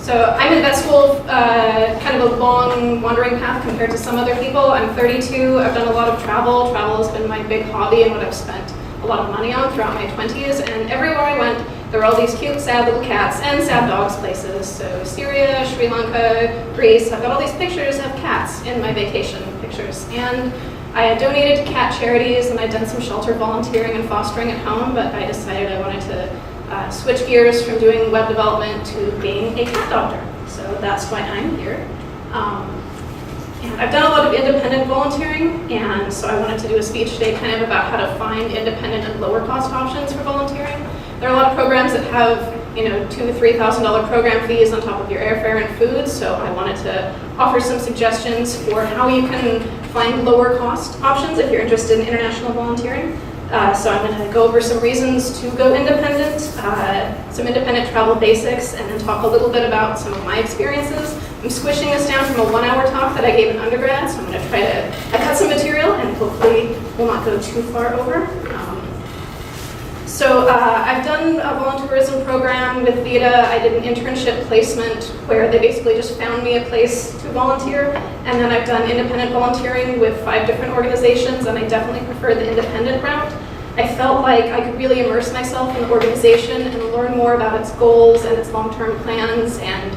So I'm in vet school, kind of a long wandering path compared to some other people. I'm 32, I've done a lot of travel. Travel has been my big hobby and what I've spent a lot of money on throughout my 20s. And everywhere I went, there were all these cute, sad little cats and sad dogs places. So Syria, Sri Lanka, Greece, I've got all these pictures of cats in my vacation pictures. And I had donated to cat charities and I'd done some shelter volunteering and fostering at home, but I decided I wanted to switch gears from doing web development to being a cat doctor. So that's why I'm here. And I've done a lot of independent volunteering, and so I wanted to do a speech today kind of about how to find independent and lower cost options for volunteering. There are a lot of programs that have, $2,000 to $3,000 program fees on top of your airfare and food, so I wanted to offer some suggestions for how you can find lower cost options if you're interested in international volunteering. So I'm going to go over some reasons to go independent, some independent travel basics, and then talk a little bit about some of my experiences. I'm squishing this down from a 1-hour talk that I gave in undergrad, so I'm going to try to cut some material and hopefully will not go too far over. So I've done a volunteerism program with VITA. I did an internship placement where they basically just found me a place to volunteer. And then I've done independent volunteering with 5 different organizations, and I definitely prefer the independent route. I felt like I could really immerse myself in the organization and learn more about its goals and its long-term plans. And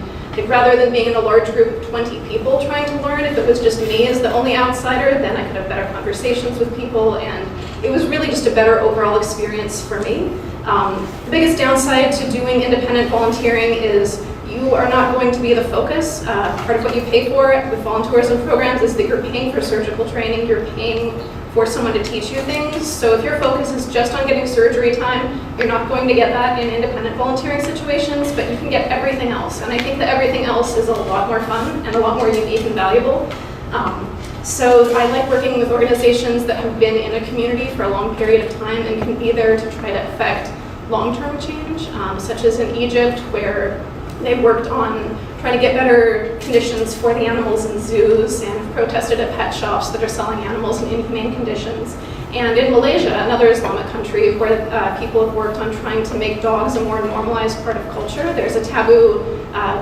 rather than being in a large group of 20 people trying to learn, if it was just me as the only outsider, then I could have better conversations with people, and it was really just a better overall experience for me. The biggest downside to doing independent volunteering is you are not going to be the focus. Part of what you pay for with volunteerism programs is that you're paying for surgical training, you're paying for someone to teach you things. So if your focus is just on getting surgery time, you're not going to get that in independent volunteering situations, but you can get everything else. And I think that everything else is a lot more fun and a lot more unique and valuable. So I like working with organizations that have been in a community for a long period of time and can be there to try to affect long-term change, such as in Egypt, where they worked on trying to get better conditions for the animals in zoos and protested at pet shops that are selling animals in inhumane conditions. And in Malaysia, another Islamic country, where people have worked on trying to make dogs a more normalized part of culture. There's a taboo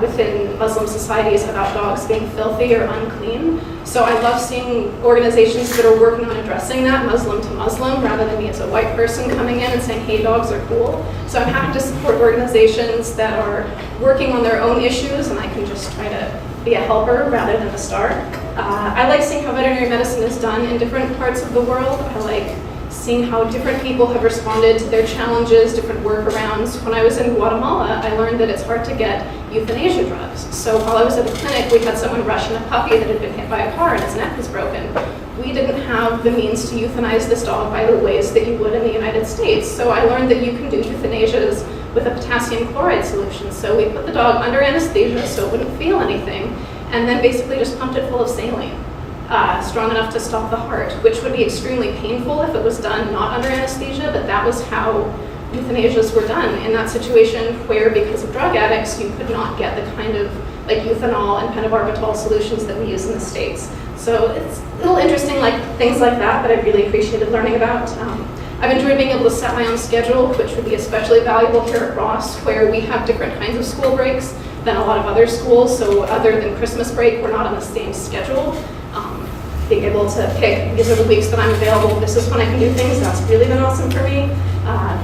within Muslim societies about dogs being filthy or unclean. So I love seeing organizations that are working on addressing that Muslim to Muslim, rather than me as a white person coming in and saying, hey, dogs are cool. So I'm happy to support organizations that are working on their own issues, and I can just try to be a helper rather than a star. I like seeing how veterinary medicine is done in different parts of the world. I like seeing how different people have responded to their challenges, different workarounds. When I was in Guatemala, I learned that it's hard to get euthanasia drugs. So while I was at the clinic, we had someone rush in a puppy that had been hit by a car and his neck was broken. We didn't have the means to euthanize this dog by the ways that you would in the United States. So I learned that you can do euthanasias with a potassium chloride solution. So we put the dog under anesthesia so it wouldn't feel anything, and then basically just pumped it full of saline, strong enough to stop the heart, which would be extremely painful if it was done not under anesthesia, but that was how euthanasias were done in that situation where, because of drug addicts, you could not get the kind of like euthanol and pentobarbital solutions that we use in the States. So it's a little interesting, like things like that I really appreciated learning about. I've enjoyed being able to set my own schedule, which would be especially valuable here at Ross, where we have different kinds of school breaks than a lot of other schools. So other than Christmas break, we're not on the same schedule. Being able to pick, these are the weeks that I'm available, this is when I can do things, that's really been awesome for me.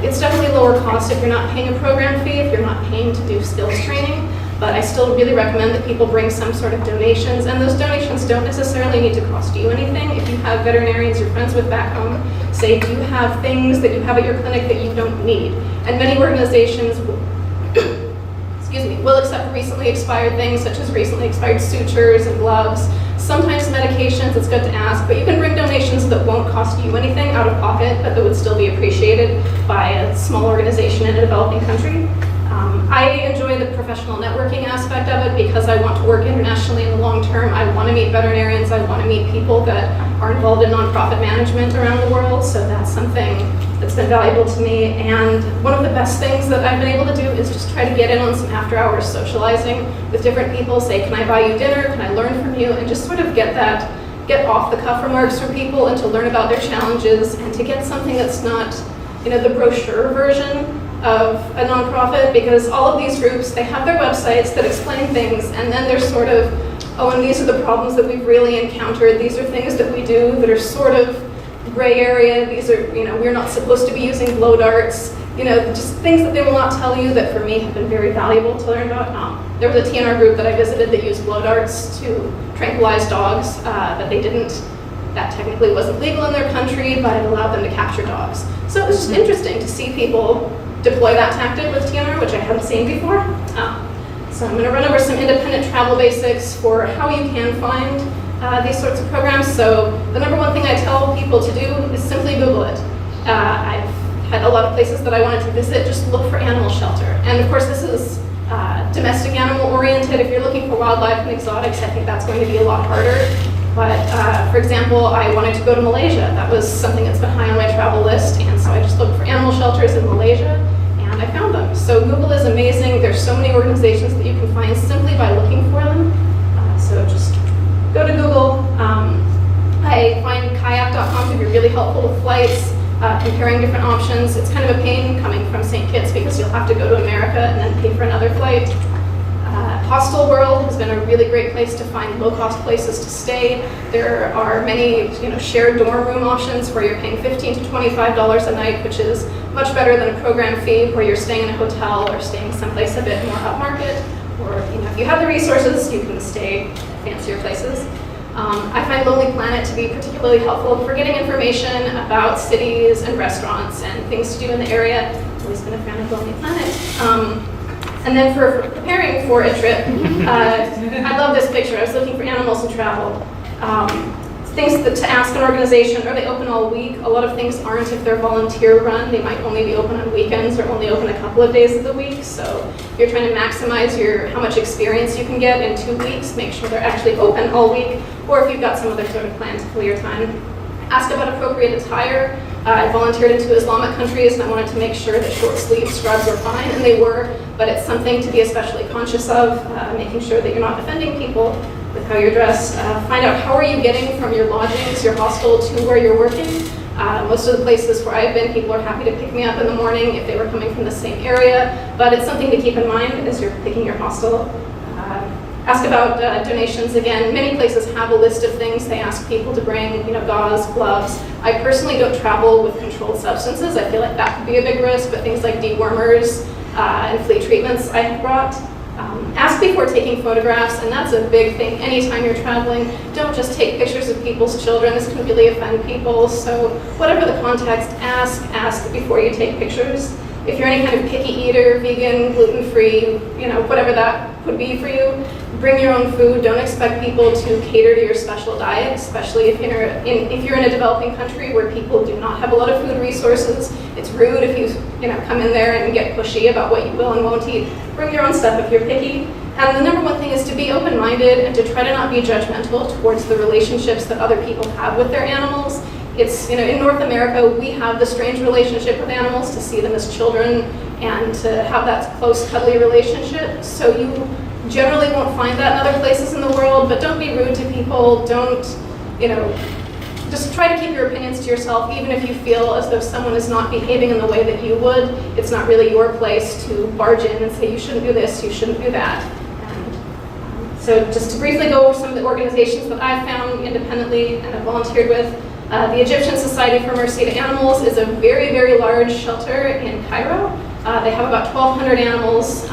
It's definitely lower cost if you're not paying a program fee, if you're not paying to do skills training, but I still really recommend that people bring some sort of donations, and those donations don't necessarily need to cost you anything. If you have veterinarians you're friends with back home, say, do you have things that you have at your clinic that you don't need? And many organizations will accept recently expired things, such as recently expired sutures and gloves. Sometimes medications, it's good to ask, but you can bring donations that won't cost you anything out of pocket, but that would still be appreciated by a small organization in a developing country. I enjoy the professional networking aspect of it because I want to work internationally in the long term. I want to meet veterinarians, I want to meet people that are involved in nonprofit management around the world, so that's something that's been valuable to me. And one of the best things that I've been able to do is just try to get in on some after-hours socializing with different people, say, can I buy you dinner, can I learn from you, and just sort of get off-the-cuff remarks from people and to learn about their challenges and to get something that's not, the brochure version of a nonprofit, because all of these groups, they have their websites that explain things, and then they're sort of, oh, and these are the problems that we've really encountered. These are things that we do that are sort of gray area. These are, we're not supposed to be using blow darts. Just things that they will not tell you that for me have been very valuable to learn about. There was a TNR group that I visited that used blow darts to tranquilize dogs, but they didn't. That technically wasn't legal in their country, but it allowed them to capture dogs. So it was just interesting to see people deploy that tactic with TNR, which I hadn't seen before. So I'm going to run over some independent travel basics for how you can find these sorts of programs. So the number one thing I tell people to do is simply Google it. I've had a lot of places that I wanted to visit, just look for animal shelter. And of course this is domestic animal oriented. If you're looking for wildlife and exotics, I think that's going to be a lot harder. But for example, I wanted to go to Malaysia. That was something that's been high on my travel list, and so I just looked for animal shelters in Malaysia, and I found them. So Google is amazing. There's so many organizations that you can find simply by looking for them. So just go to Google. I find kayak.com to be really helpful with flights, comparing different options. It's kind of a pain coming from St. Kitts because you'll have to go to America and then pay for another flight. Hostel World has been a really great place to find low-cost places to stay. There are many, shared dorm room options where you're paying $15 to $25 a night, which is much better than a program fee where you're staying in a hotel or staying someplace a bit more upmarket. Or, if you have the resources, you can stay at fancier places. I find Lonely Planet to be particularly helpful for getting information about cities and restaurants and things to do in the area. I've always been a fan of Lonely Planet. And then for preparing for a trip, I love this picture. I was looking for animals and travel. Things to ask an organization, are they open all week? A lot of things aren't if they're volunteer run. They might only be open on weekends or only open a couple of days of the week. So if you're trying to maximize how much experience you can get in 2 weeks, make sure they're actually open all week. Or if you've got some other sort of plan to fill your time. Ask about appropriate attire. I volunteered in 2 Islamic countries and I wanted to make sure that short sleeve scrubs were fine, and they were, but it's something to be especially conscious of, making sure that you're not offending people with how you're dressed. Find out how are you getting from your lodgings, your hostel, to where you're working. Most of the places where I've been, people are happy to pick me up in the morning if they were coming from the same area, but it's something to keep in mind as you're picking your hostel. Ask about donations. Again, many places have a list of things they ask people to bring, gauze, gloves. I personally don't travel with controlled substances. I feel like that could be a big risk, but things like dewormers and flea treatments I have brought. Ask before taking photographs, and that's a big thing anytime you're traveling. Don't just take pictures of people's children. This can really offend people. So whatever the context, ask before you take pictures. If you're any kind of picky eater, vegan, gluten-free, whatever that would be for you, bring your own food. Don't expect people to cater to your special diet, especially if you're in a developing country where people do not have a lot of food resources. It's rude if you come in there and get pushy about what you will and won't eat. Bring your own stuff if you're picky. And the number one thing is to be open-minded and to try to not be judgmental towards the relationships that other people have with their animals. It's, in North America, we have the strange relationship with animals, to see them as children and to have that close, cuddly relationship. So you generally won't find that in other places in the world, but don't be rude to people. Don't, just try to keep your opinions to yourself, even if you feel as though someone is not behaving in the way that you would. It's not really your place to barge in and say, you shouldn't do this, you shouldn't do that. So just to briefly go over some of the organizations that I've found independently and have volunteered with. The Egyptian Society for Mercy to Animals is a very, very large shelter in Cairo. They have about 1,200 animals.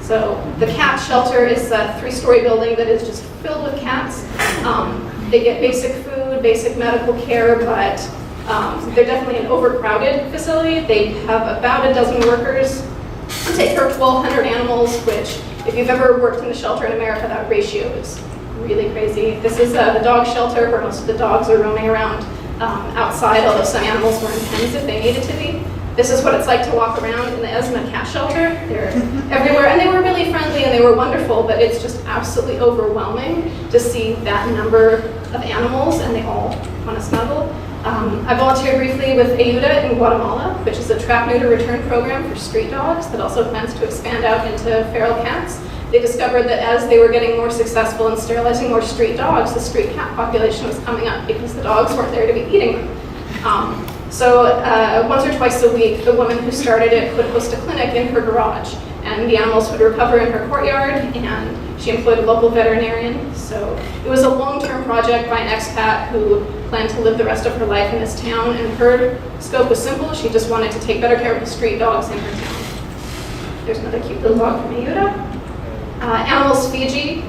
So the cat shelter is a 3-story building that is just filled with cats. They get basic food, basic medical care, but they're definitely an overcrowded facility. They have about a dozen workers to take care of 1,200 animals, which if you've ever worked in the shelter in America, that ratio is really crazy. This is the dog shelter where most of the dogs are roaming around outside, although some animals were in pens if they needed to be. This is what it's like to walk around in the Esma cat shelter. They're everywhere, and they were really friendly and they were wonderful, but it's just absolutely overwhelming to see that number of animals, and they all want to snuggle. I volunteered briefly with Ayuda in Guatemala, which is a trap, neuter, return program for street dogs that also plans to expand out into feral cats. They discovered that as they were getting more successful in sterilizing more street dogs, the street cat population was coming up because the dogs weren't there to be eating them. So once or twice a week, the woman who started it would host a clinic in her garage, and the animals would recover in her courtyard, and she employed a local veterinarian. So it was a long-term project by an expat who planned to live the rest of her life in this town, and her scope was simple. She just wanted to take better care of the street dogs in her town. There's another cute little dog from Ayuda. Animals Fiji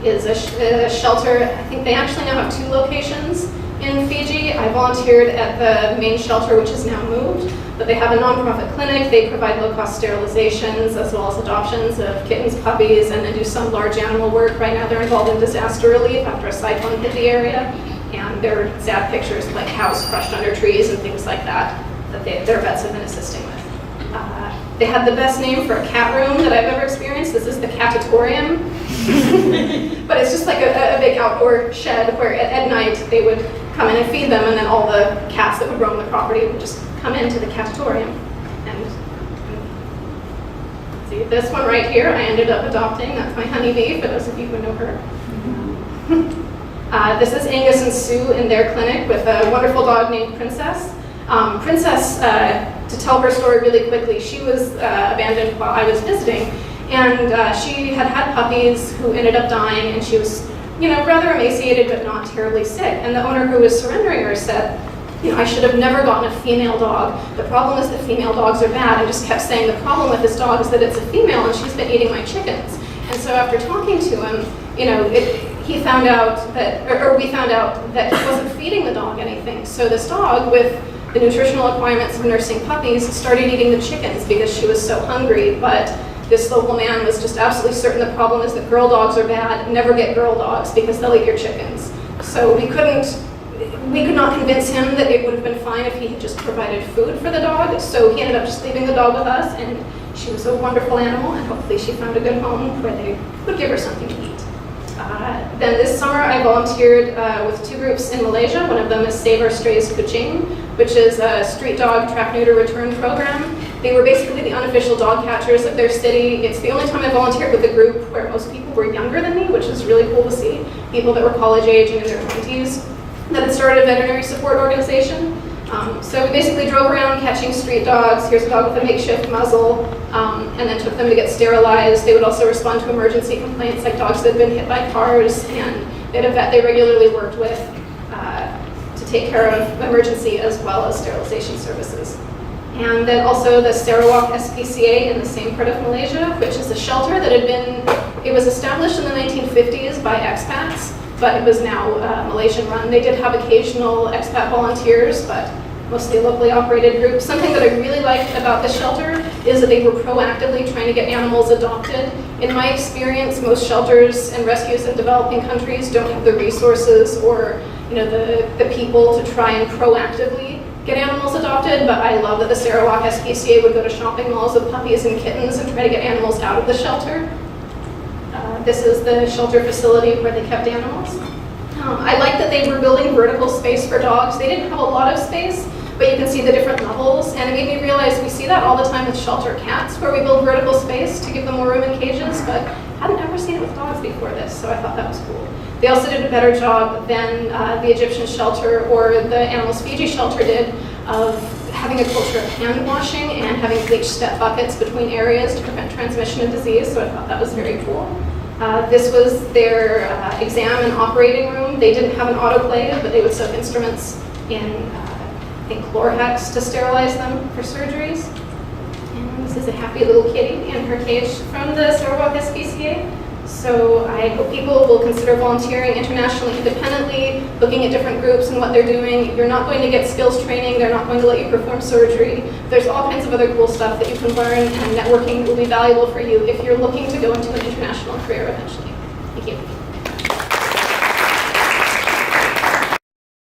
is a shelter. I think they actually now have 2 locations in Fiji. I volunteered at the main shelter, which is now moved, but they have a nonprofit clinic. They provide low-cost sterilizations as well as adoptions of kittens, puppies, and they do some large animal work. Right now they're involved in disaster relief after a cyclone hit the area, and there are sad pictures of like cows crushed under trees and things like that their vets have been assisting with. They had the best name for a cat room that I've ever experienced. This is the Catatorium. But it's just like a big outdoor shed where at night they would come in and feed them, and then all the cats that would roam the property would just come into the Catatorium. And see, this one right here, I ended up adopting. That's my honeybee, for those of you who know her. This is Angus and Sue in their clinic with a wonderful dog named Princess. Princess, to tell her story really quickly, she was abandoned while I was visiting, and she had had puppies who ended up dying, and she was, rather emaciated but not terribly sick. And the owner who was surrendering her said, I should have never gotten a female dog. The problem is that female dogs are bad, and just kept saying the problem with this dog is that it's a female and she's been eating my chickens. And so after talking to him, he found out that, or we found out that he wasn't feeding the dog anything. So this dog, with the nutritional requirements of nursing puppies, started eating the chickens because she was so hungry. But this local man was just absolutely certain the problem is that girl dogs are bad. Never get girl dogs because they'll eat your chickens. So we could not convince him that it would have been fine if he had just provided food for the dog. So he ended up just leaving the dog with us, and she was a wonderful animal, and hopefully she found a good home where they would give her something to eat. Then this summer I volunteered with 2 groups in Malaysia. One of them is Save Our Strays Kuching, which is a street dog trap neuter return program. They were basically the unofficial dog catchers of their city. It's the only time I volunteered with a group where most people were younger than me, which is really cool to see. People that were college age and in their 20s that had started a veterinary support organization. So we basically drove around catching street dogs. Here's a dog with a makeshift muzzle, and then took them to get sterilized. They would also respond to emergency complaints like dogs that had been hit by cars, and they had a vet they regularly worked with to take care of emergency as well as sterilization services. And then also the Sarawak SPCA in the same part of Malaysia, which is a shelter that it was established in the 1950s by expats, but it was now Malaysian run. They did have occasional expat volunteers, but mostly a locally operated group. Something that I really liked about the shelter is that they were proactively trying to get animals adopted. In my experience, most shelters and rescues in developing countries don't have the resources or the people to try and proactively get animals adopted, but I love that the Sarawak SPCA would go to shopping malls with puppies and kittens and try to get animals out of the shelter. This is the shelter facility where they kept animals. I like that they were building vertical space for dogs. They didn't have a lot of space, but you can see the different levels, and it made me realize we see that all the time with shelter cats, where we build vertical space to give them more room in cages, but I hadn't ever seen it with dogs before this, so I thought that was cool. They also did a better job than the Egyptian shelter or the Animals Fiji shelter did of having a culture of hand washing and having bleach step buckets between areas to prevent transmission of disease, so I thought that was very cool. This was their exam and operating room. They didn't have an autoclave, but they would soak instruments in, I think, Chlorhex to sterilize them for surgeries. And this is a happy little kitty in her cage from the Sarawak SPCA. So I hope people will consider volunteering internationally, independently, looking at different groups and what they're doing. You're not going to get skills training. They're not going to let you perform surgery. There's all kinds of other cool stuff that you can learn, and networking will be valuable for you if you're looking to go into an international career eventually. Thank you.